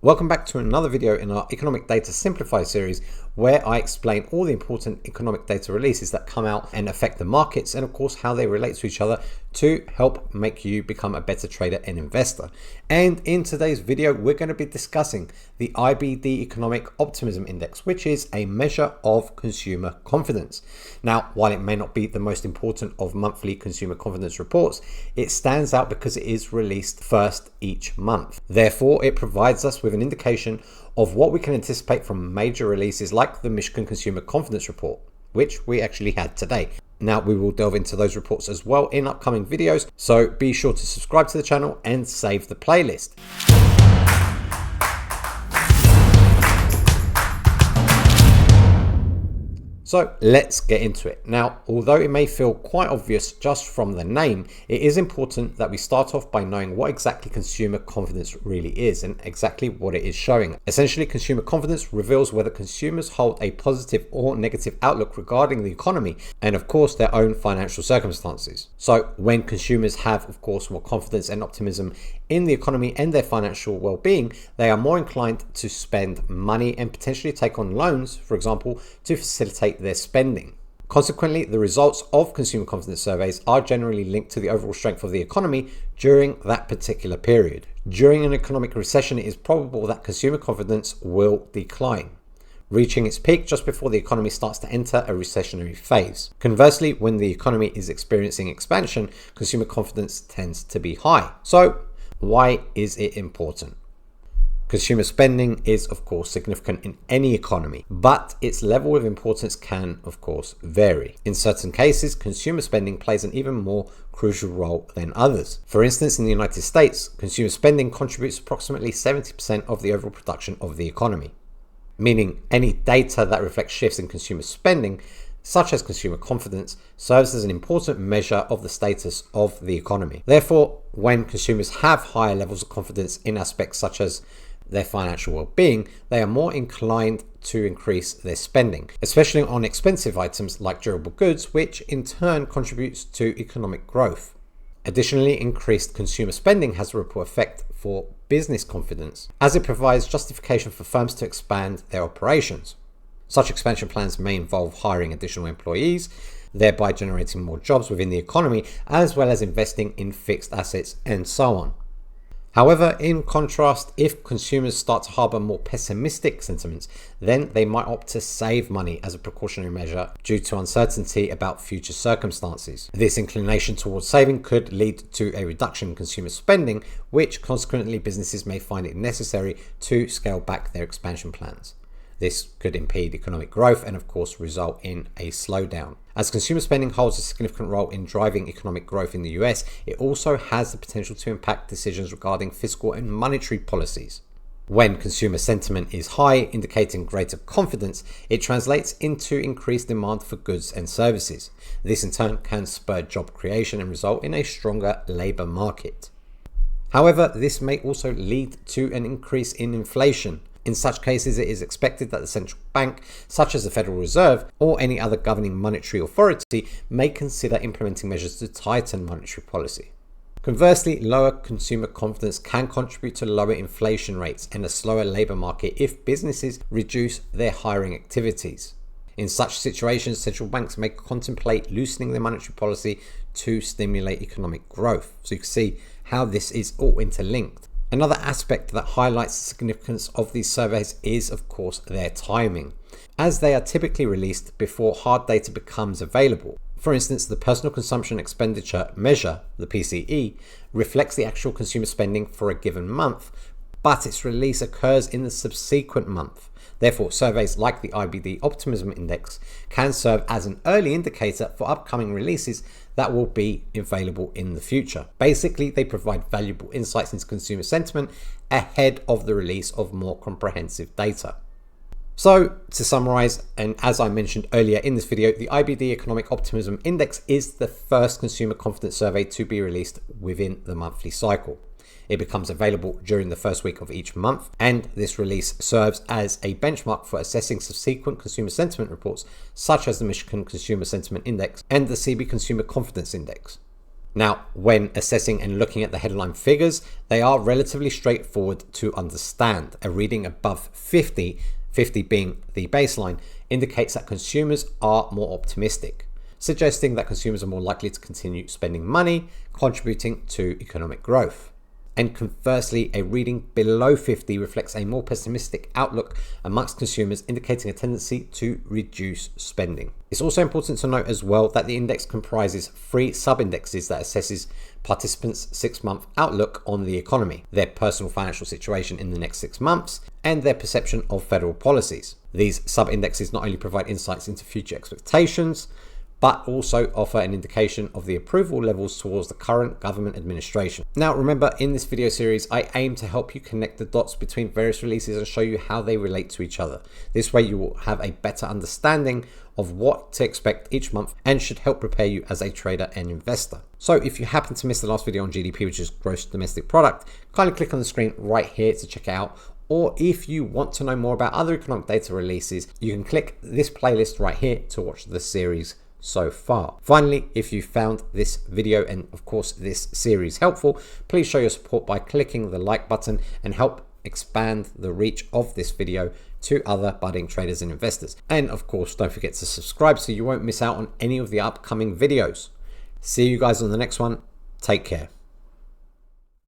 Welcome back to another video in our Economic Data Simplified series, where I explain all the important economic data releases that come out and affect the markets, and of course how they relate to each other to help make you become a better trader and investor. And in today's video, we're going to be discussing the IBD Economic Optimism Index, which is a measure of consumer confidence. Now, while it may not be the most important of monthly consumer confidence reports, it stands out because it is released first each month. Therefore, it provides us with an indication of what we can anticipate from major releases like the Michigan Consumer Confidence Report, which we actually had today. Now, we will delve into those reports as well in upcoming videos, so be sure to subscribe to the channel and save the playlist. So let's get into it. Now, although it may feel quite obvious just from the name, it is important that we start off by knowing what exactly consumer confidence really is and exactly what it is showing. Essentially, consumer confidence reveals whether consumers hold a positive or negative outlook regarding the economy and, of course, their own financial circumstances. So when consumers have, of course, more confidence and optimism in the economy and their financial well-being, they are more inclined to spend money and potentially take on loans, for example, to facilitate their spending. Consequently, the results of consumer confidence surveys are generally linked to the overall strength of the economy during that particular period. During an economic recession, it is probable that consumer confidence will decline, reaching its peak just before the economy starts to enter a recessionary phase. Conversely, when the economy is experiencing expansion, consumer confidence tends to be high. So, why is it important? Consumer spending is, of course, significant in any economy, but its level of importance can, of course, vary. In certain cases, consumer spending plays an even more crucial role than others. For instance, in the United States, consumer spending contributes approximately 70% of the overall production of the economy, meaning any data that reflects shifts in consumer spending, such as consumer confidence, serves as an important measure of the status of the economy. Therefore, when consumers have higher levels of confidence in aspects such as their financial well-being, they are more inclined to increase their spending, especially on expensive items like durable goods, which in turn contributes to economic growth. Additionally, increased consumer spending has a ripple effect for business confidence, as it provides justification for firms to expand their operations. Such expansion plans may involve hiring additional employees, thereby generating more jobs within the economy, as well as investing in fixed assets and so on. However, in contrast, if consumers start to harbor more pessimistic sentiments, then they might opt to save money as a precautionary measure due to uncertainty about future circumstances. This inclination towards saving could lead to a reduction in consumer spending, which consequently businesses may find it necessary to scale back their expansion plans. This could impede economic growth and, of course, result in a slowdown. As consumer spending holds a significant role in driving economic growth in the US, it also has the potential to impact decisions regarding fiscal and monetary policies. When consumer sentiment is high, indicating greater confidence, it translates into increased demand for goods and services. This in turn can spur job creation and result in a stronger labor market. However, this may also lead to an increase in inflation. In such cases, it is expected that the central bank, such as the Federal Reserve or any other governing monetary authority, may consider implementing measures to tighten monetary policy. Conversely, lower consumer confidence can contribute to lower inflation rates and a slower labor market if businesses reduce their hiring activities. In such situations, central banks may contemplate loosening their monetary policy to stimulate economic growth. So you can see how this is all interlinked. Another aspect that highlights the significance of these surveys is, of course, their timing, as they are typically released before hard data becomes available. For instance, the Personal Consumption Expenditure Measure, the PCE, reflects the actual consumer spending for a given month, but its release occurs in the subsequent month. Therefore, surveys like the IBD Optimism Index can serve as an early indicator for upcoming releases that will be available in the future. Basically, they provide valuable insights into consumer sentiment ahead of the release of more comprehensive data. So, to summarize, and as I mentioned earlier in this video, the IBD Economic Optimism Index is the first consumer confidence survey to be released within the monthly cycle. It becomes available during the first week of each month, and this release serves as a benchmark for assessing subsequent consumer sentiment reports, such as the Michigan Consumer Sentiment Index and the CB Consumer Confidence Index. Now, when assessing and looking at the headline figures, they are relatively straightforward to understand. A reading above 50, 50 being the baseline, indicates that consumers are more optimistic, suggesting that consumers are more likely to continue spending money, contributing to economic growth. And conversely, a reading below 50 reflects a more pessimistic outlook amongst consumers, indicating a tendency to reduce spending. It's also important to note as well that the index comprises 3 sub-indexes that assesses participants' 6-month outlook on the economy, their personal financial situation in the next 6 months, and their perception of federal policies. These sub-indexes not only provide insights into future expectations, but also offer an indication of the approval levels towards the current government administration. Now, remember, in this video series, I aim to help you connect the dots between various releases and show you how they relate to each other. This way, you will have a better understanding of what to expect each month and should help prepare you as a trader and investor. So if you happen to miss the last video on GDP, which is gross domestic product, kindly click on the screen right here to check it out. Or if you want to know more about other economic data releases, you can click this playlist right here to watch the series so far. Finally, if you found this video and of course this series helpful, please show your support by clicking the like button and help expand the reach of this video to other budding traders and investors. And of course, don't forget to subscribe so you won't miss out on any of the upcoming videos. See you guys on the next one. Take care.